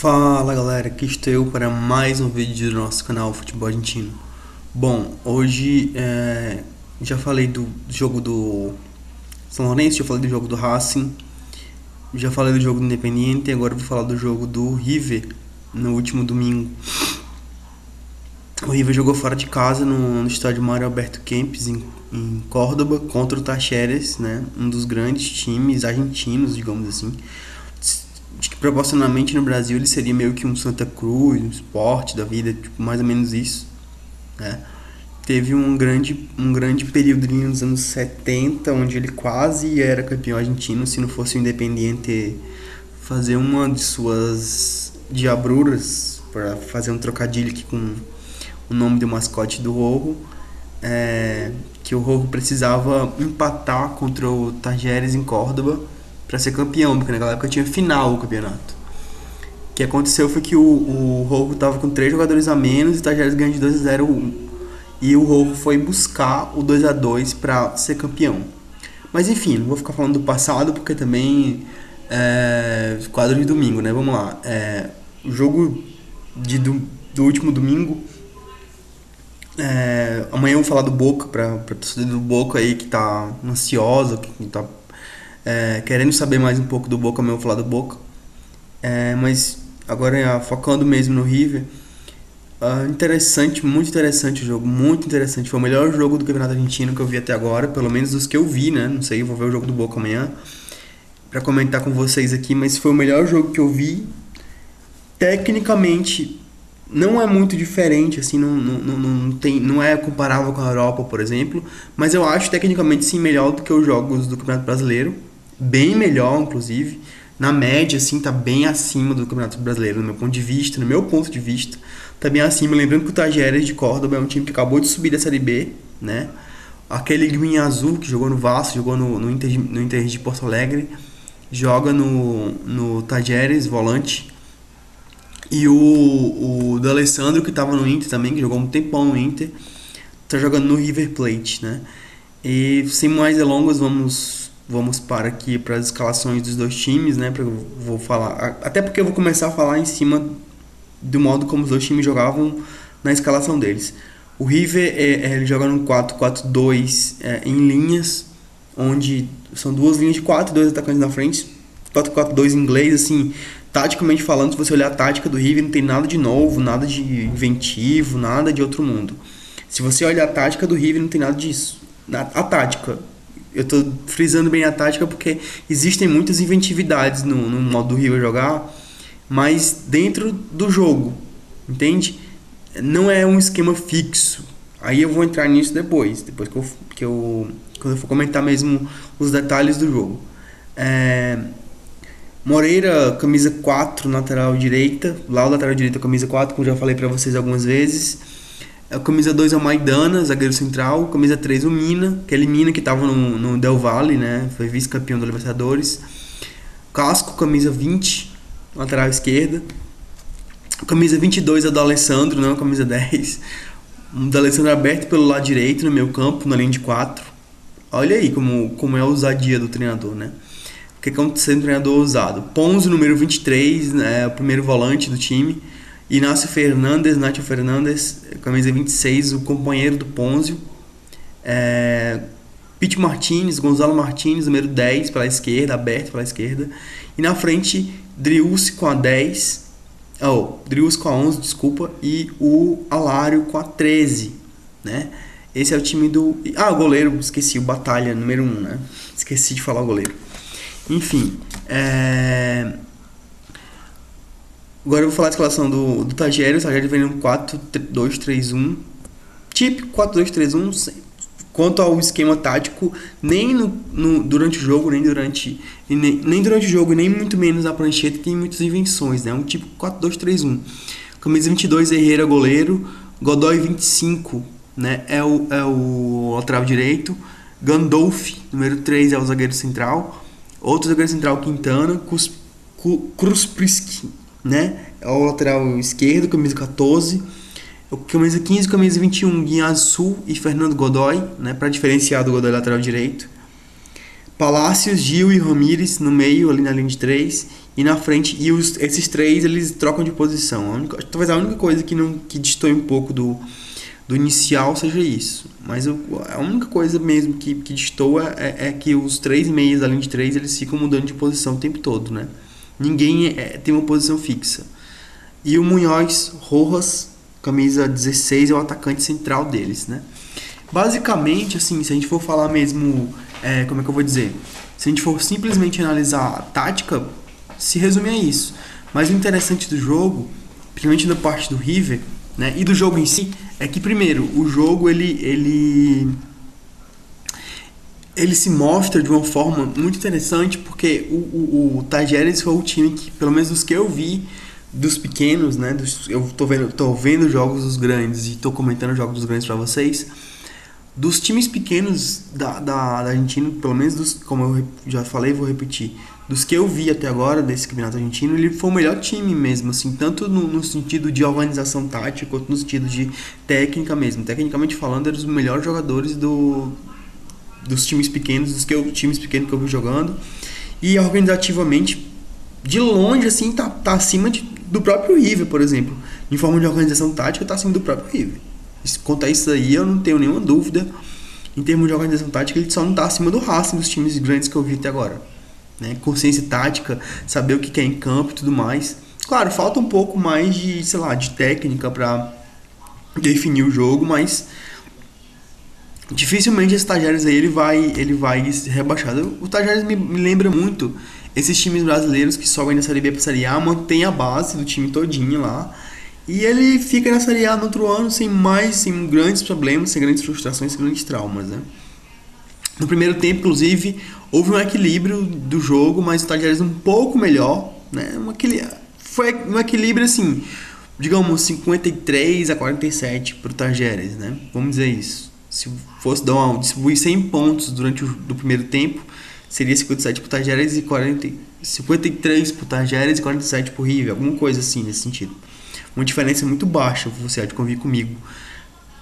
Fala galera, aqui estou eu para mais um vídeo do nosso canal Futebol Argentino. Bom, hoje já falei do jogo do São Lourenço, já falei do jogo do Racing, já falei do jogo do Independiente e agora eu vou falar do jogo do River no último domingo. O River jogou fora de casa no estádio Mário Alberto Kempes em Córdoba contra o Talleres, né? Um dos grandes times argentinos, digamos assim. Acho que proporcionalmente no Brasil ele seria meio que um Santa Cruz, um Sport da vida, tipo, mais ou menos isso, né? Teve um grande período ali nos anos 70, onde ele quase era campeão argentino, se não fosse o Independiente fazer uma de suas diabruras, para fazer um trocadilho aqui com o nome do mascote do Rojo, que o Rojo precisava empatar contra o Talleres em Córdoba para ser campeão, porque naquela época tinha final o campeonato. O que aconteceu foi que o Rojo estava com 3 jogadores a menos e o Talleres ganhou de 2-0 e o Rojo foi buscar o 2-2 para ser campeão. Mas enfim, não vou ficar falando do passado porque também quadro de domingo, né? Vamos lá. O jogo do último domingo. Amanhã eu vou falar do Boca, pra torcida do Boca aí que tá ansiosa, que tá querendo saber mais um pouco do Boca. Amanhã eu vou falar do Boca. Mas agora focando mesmo no River. Interessante, muito interessante o jogo, muito interessante. Foi o melhor jogo do Campeonato Argentino que eu vi até agora, pelo menos dos que eu vi, né? Não sei, eu vou ver o jogo do Boca amanhã pra comentar com vocês aqui, mas foi o melhor jogo que eu vi. Tecnicamente não é muito diferente, assim, não é comparável com a Europa, por exemplo, mas eu acho tecnicamente sim melhor do que os jogos do Campeonato Brasileiro, bem melhor, inclusive, na média, assim, tá bem acima do Campeonato Brasileiro, no meu ponto de vista, tá bem acima, lembrando que o Talleres de Córdoba é um time que acabou de subir da Série B, né, aquele Green Azul que jogou no Vasco, jogou no Inter de Porto Alegre, joga no Talleres, volante. E o D'Alessandro, que tava no Inter também, que jogou um tempão no Inter, tá jogando no River Plate, né? E sem mais delongas, vamos para aqui para as escalações dos dois times, né? Vou falar, até porque eu vou começar a falar em cima do modo como os dois times jogavam na escalação deles. O River ele joga no 4-4-2 em linhas, onde são duas linhas de 4 e dois atacantes na frente. 4-4-2 em inglês, assim, taticamente falando, se você olhar a tática do River, não tem nada de novo, nada de inventivo, nada de outro mundo. Se você olhar a tática do River, não tem nada disso. A tática, eu tô frisando bem a tática porque existem muitas inventividades no modo do River jogar, mas dentro do jogo, entende? Não é um esquema fixo. Aí eu vou entrar nisso depois quando eu for comentar mesmo os detalhes do jogo. Moreira, camisa 4, lateral direita. Lá o lateral direito é camisa 4, como já falei pra vocês algumas vezes. A camisa 2 é o Maidana, zagueiro central. Camisa 3 o Mina, aquele Mina que tava no Del Valle, né? Foi vice-campeão da Libertadores. Casco, camisa 20, lateral esquerda. Camisa 22 é o do Alessandro, não, camisa 10. O do Alessandro aberto pelo lado direito, no meio campo, na linha de 4. Olha aí como é a ousadia do treinador, né? O que aconteceu no treinador ousado. Ponzo, número 23, né, o primeiro volante do time. Nacho Fernandes, camisa 26, o companheiro do Ponzio. Pete Martinez, Gonzalo Martinez, número 10, pela esquerda, aberto pela esquerda. E na frente, Driussi com a 10. Driussi com a 11, desculpa. E o Alário com a 13, né? Esse é o time do... o goleiro, esqueci, o Batalha, número 1, né? Esqueci de falar o goleiro. Enfim, agora eu vou falar da escalação do Talleres. O Talleres vem no 4-2-3-1, típico 4-2-3-1. Quanto ao esquema tático, nem durante o jogo, nem durante o jogo, nem muito menos na prancheta, tem muitas invenções, né? Um tipo 4-2-3-1. Camisa 22, Herrera, goleiro. Godoy, 25, né? É o lateral direito. Gandolfi, número 3, é o zagueiro central. Outro zagueiro central, Quintana. Kruspriski, né? É o lateral esquerdo, camisa 14. Camisa 15 e camisa 21, Guiazul e Fernando Godoy, né? Para diferenciar do Godoy lateral direito. Palácios, Gil e Ramírez no meio, ali na linha de 3. e na frente, e esses três eles trocam de posição. Talvez a única coisa que destoe um pouco do inicial seja isso. Mas a única coisa mesmo que destoa é que os três meias, além de três, eles ficam mudando de posição o tempo todo, né? Ninguém tem uma posição fixa. E o Munhoz Rojas, camisa 16, é o atacante central deles, né? Basicamente, assim, se a gente for falar mesmo, como é que eu vou dizer? Se a gente for simplesmente analisar a tática, se resume a isso. Mas o interessante do jogo, principalmente da parte do River, né, e do jogo em si, é que primeiro, o jogo ele se mostra de uma forma muito interessante, porque o Tajeres foi o time que, pelo menos dos que eu vi, dos pequenos, né, eu tô vendo jogos dos grandes e tô comentando jogos dos grandes para vocês. Dos times pequenos da Argentina, pelo menos como eu já falei, vou repetir, dos que eu vi até agora desse campeonato argentino, ele foi o melhor time mesmo, assim, tanto no sentido de organização tática, quanto no sentido de técnica mesmo. Tecnicamente falando, eram os melhores jogadores dos times pequenos, times pequenos que eu vi jogando. E organizativamente, de longe, assim, tá acima do próprio River, por exemplo. Em forma de organização tática, tá acima do próprio River. Quanto a isso aí, eu não tenho nenhuma dúvida. Em termos de organização tática, ele só não está acima do Racing dos times grandes que eu vi até agora, né? Consciência tática, saber o que é em campo e tudo mais. Claro, falta um pouco mais de, sei lá, de técnica para definir o jogo, mas dificilmente esse Tajeres aí ele vai ser rebaixado. O Tajeres me lembra muito esses times brasileiros que sobem da Série B para Série A, mantém a base do time todinho lá. E ele fica na Série A no outro ano sem grandes problemas, sem grandes frustrações, sem grandes traumas, né? No primeiro tempo, inclusive, houve um equilíbrio do jogo, mas o Tajeres um pouco melhor, né? Foi um equilíbrio, assim, digamos, 53-47 pro Tajeres, né? Vamos dizer isso. Se fosse distribuir 100 pontos durante do primeiro tempo, seria 57 pro Tajeres e 53 pro Tajeres e 47 pro River, alguma coisa assim nesse sentido. Uma diferença muito baixa, você há de convir comigo,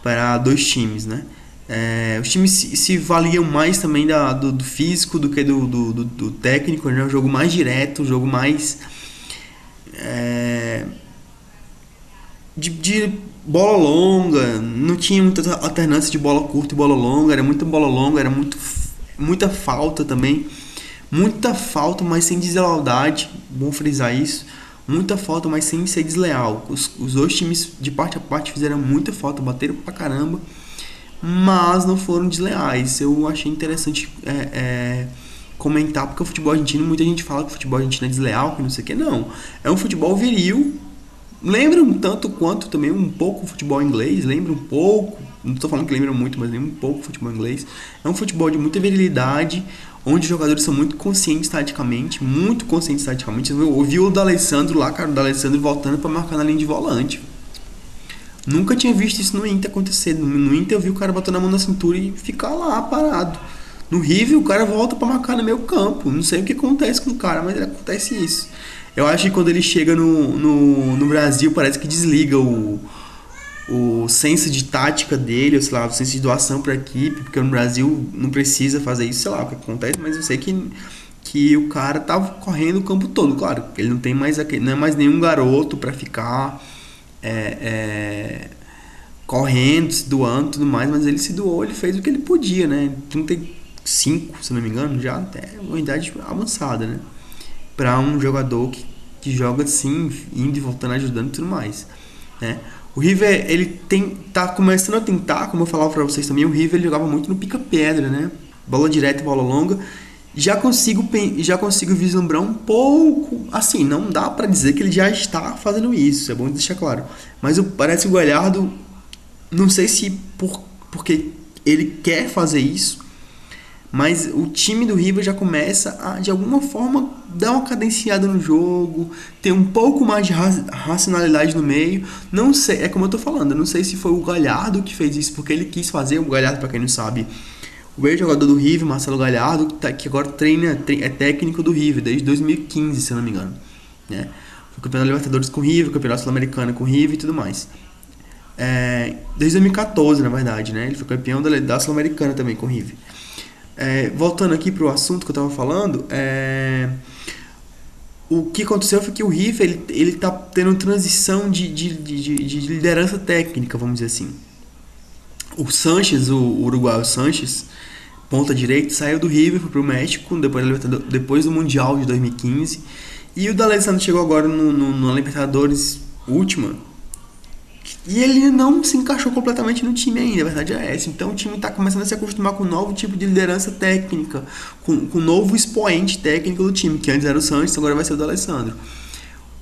para dois times, né? Os times se valiam mais também do físico do que do técnico, né? Um jogo mais direto, um jogo mais de bola longa, não tinha muita alternância de bola curta e bola longa, era muita bola longa, era muita falta também, muita falta, mas sem deslealdade, bom frisar isso. Muita falta, mas sem ser desleal. Os dois times, de parte a parte, fizeram muita falta, bateram pra caramba, mas não foram desleais. Eu achei interessante comentar, porque o futebol argentino, muita gente fala que o futebol argentino é desleal, que não sei o que. Não, é um futebol viril. Lembra um tanto quanto também um pouco o futebol inglês, lembra um pouco, não estou falando que lembra muito, mas lembra um pouco o futebol inglês. É um futebol de muita virilidade, onde os jogadores são muito conscientes taticamente, muito conscientes taticamente. Eu vi o D'Alessandro lá, cara, o D'Alessandro voltando para marcar na linha de volante. Nunca tinha visto isso no Inter acontecer. No Inter eu vi o cara botando a mão na cintura e ficar lá parado. No River o cara volta para marcar no meio campo. Não sei o que acontece com o cara, mas acontece isso. Eu acho que quando ele chega no Brasil parece que desliga o senso de tática dele, ou sei lá, o senso de doação para a equipe, porque no Brasil não precisa fazer isso, sei lá o que acontece, mas eu sei que o cara tá correndo o campo todo, claro, ele não tem mais não é mais nenhum garoto para ficar correndo, se doando e tudo mais, mas ele se doou, ele fez o que ele podia, né? 35, se não me engano, já até uma idade avançada, né? Para um jogador que joga assim, indo e voltando, ajudando e tudo mais, né? O River, ele tá começando a tentar, como eu falava para vocês também, o River ele jogava muito no pica-pedra, né? Bola direta e bola longa. Já consigo vislumbrar um pouco, assim, não dá para dizer que ele já está fazendo isso, é bom deixar claro. Mas parece que o Galhardo, não sei se porque ele quer fazer isso, mas o time do River já começa a, de alguma forma, dar uma cadenciada no jogo, ter um pouco mais de racionalidade no meio. Não sei, é como eu tô falando, eu não sei se foi o Galhardo que fez isso porque ele quis fazer. O Galhardo, para quem não sabe, o ex-jogador do River, Marcelo Galhardo, que agora é técnico do River desde 2015, se eu não me engano, né? Foi campeão da Libertadores com o River, campeão sul-americano com o River e tudo mais. Desde 2014, na verdade, né? Ele foi campeão da Sul-Americana também com o River. Voltando aqui pro assunto que eu tava falando, o que aconteceu foi que o River ele tá tendo transição de liderança técnica, vamos dizer assim. O Sanches, o uruguaio Sanches, ponta direita, saiu do River, foi pro México depois do Mundial de 2015. E o D'Alessandro chegou agora no Libertadores última. E ele não se encaixou completamente no time ainda, a verdade é essa. Então o time está começando a se acostumar com um novo tipo de liderança técnica, com um novo expoente técnico do time, que antes era o Sanches, agora vai ser o D'Alessandro.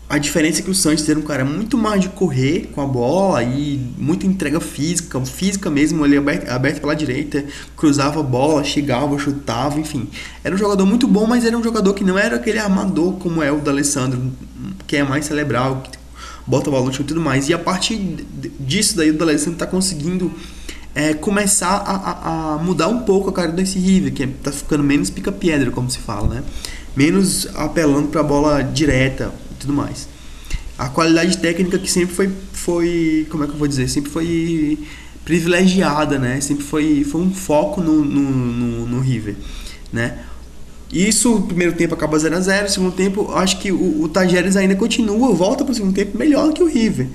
A diferença é que o Sanches era um cara muito mais de correr com a bola e muita entrega física mesmo, ele aberto pela direita, cruzava a bola, chegava, chutava, enfim. Era um jogador muito bom, mas era um jogador que não era aquele armador como é o D'Alessandro, que é mais cerebral, que bota a bola no chute e tudo mais. E a partir disso daí o D'Alessandro tá conseguindo começar a mudar um pouco a cara desse River, que tá ficando menos pica-pedra, como se fala, né? Menos apelando pra bola direta e tudo mais. A qualidade técnica que sempre foi como é que eu vou dizer? Sempre foi privilegiada, né? Sempre foi um foco no River, né? Isso, o primeiro tempo acaba 0-0, o segundo tempo, acho que o Tajeres ainda continua, volta para o segundo tempo melhor do que o River.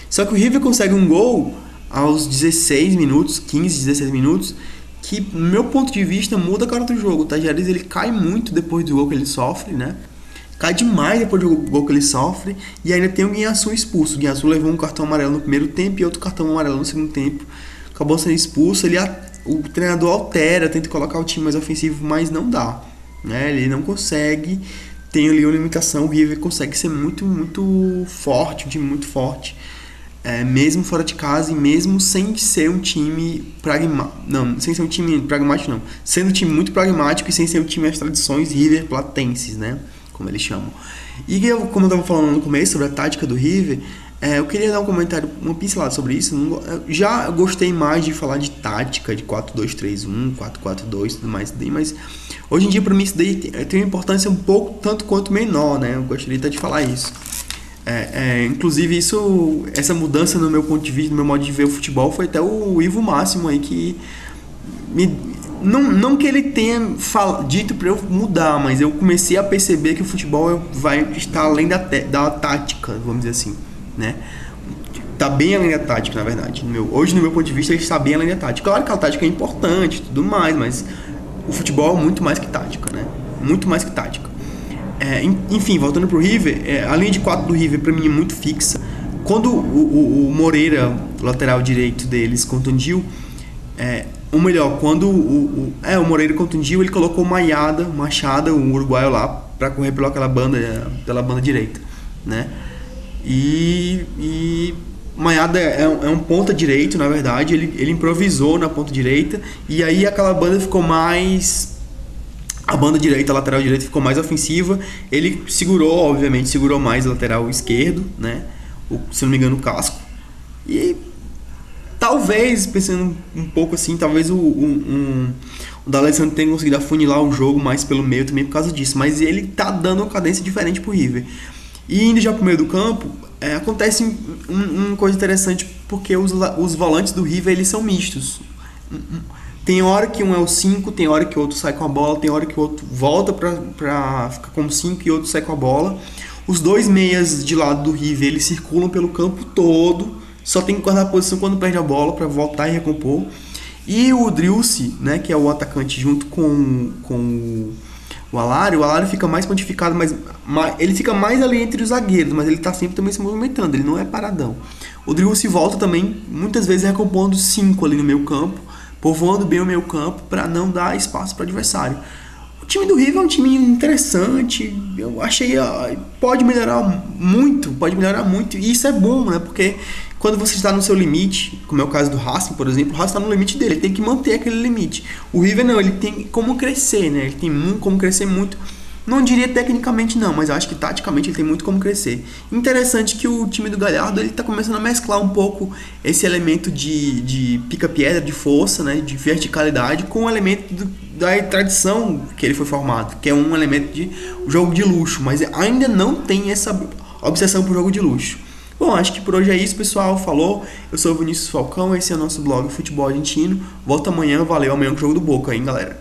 Só que o River consegue um gol aos 16 minutos, 15, 16 minutos, que, no meu ponto de vista, muda a cara do jogo. O Tajeres, ele cai muito depois do gol que ele sofre, né? Cai demais depois do gol que ele sofre, e ainda tem o Guiñazú expulso. O Guiñazú levou um cartão amarelo no primeiro tempo e outro cartão amarelo no segundo tempo. Acabou sendo expulso, o treinador altera, tenta colocar o time mais ofensivo, mas não dá. Né? Ele não consegue, tem ali uma limitação. O River consegue ser muito, muito forte, um time muito forte, mesmo fora de casa e mesmo sem ser um time sem ser um time pragmático não, sendo um time muito pragmático e sem ser um time das tradições River platenses, né? Como eles chamam. E como eu estava falando no começo sobre a tática do River, eu queria dar um comentário, uma pincelada sobre isso. Já gostei mais de falar de tática, de 4-2-3-1, 4-4-2 e tudo mais, mas hoje em dia para mim isso daí tem uma importância um pouco tanto quanto menor, né? Eu gostaria até de falar isso. Inclusive essa mudança no meu ponto de vista, no meu modo de ver o futebol, foi até o Ivo Máximo aí que não que ele tenha dito para eu mudar, mas eu comecei a perceber que o futebol vai estar além da tática, vamos dizer assim, né? Tá bem além da tática, na verdade. Hoje, no meu ponto de vista, ele está bem além da tática. Claro que a tática é importante e tudo mais, mas o futebol é muito mais que tática, né? Muito mais que tática. Enfim, voltando pro River, a linha de 4 do River pra mim é muito fixa. Quando o Moreira, lateral direito deles, contundiu, ou melhor, quando o Moreira contundiu, ele colocou Machado, um uruguaio lá, pra correr pela banda direita, né? E Machado é um ponta direito, na verdade, ele improvisou na ponta direita, e aí aquela banda ficou mais... A banda direita, a lateral direita ficou mais ofensiva. Ele obviamente segurou mais o lateral esquerdo, né? Se não me engano, o Casco. E talvez, pensando um pouco assim, talvez o D'Alessandro tenha conseguido afunilar o jogo mais pelo meio também por causa disso. Mas ele tá dando uma cadência diferente pro River. E indo já pro meio do campo, acontece uma coisa interessante, porque os volantes do River, eles são mistos. Tem hora que um é o 5, tem hora que o outro sai com a bola, tem hora que o outro volta pra ficar como 5 e o outro sai com a bola. Os dois meias de lado do River, eles circulam pelo campo todo, só tem que guardar a posição quando perde a bola para voltar e recompor. E o Driussi, né, que é o atacante junto com o Alário fica mais pontificado, mas ele fica mais ali entre os zagueiros, mas ele tá sempre também se movimentando, ele não é paradão. O Driussi volta também, muitas vezes recompondo 5 ali no meio campo, povoando bem o meio campo para não dar espaço para o adversário. O time do River é um time interessante, eu achei pode melhorar muito, e isso é bom, né? Porque quando você está no seu limite, como é o caso do Racing, por exemplo, o Racing está no limite dele, ele tem que manter aquele limite. O River não, ele tem como crescer, né? Ele tem como crescer muito. Não diria tecnicamente não, mas eu acho que taticamente ele tem muito como crescer. Interessante que o time do Galhardo ele está começando a mesclar um pouco esse elemento de pica-pedra, de força, né, de verticalidade, com o elemento da tradição que ele foi formado, que é um elemento de jogo de luxo, mas ainda não tem essa obsessão por jogo de luxo. Bom, acho que por hoje é isso, pessoal. Falou, eu sou o Vinícius Falcão, esse é o nosso blog Futebol Argentino. Volta amanhã, valeu, amanhã com o jogo do Boca, hein, galera?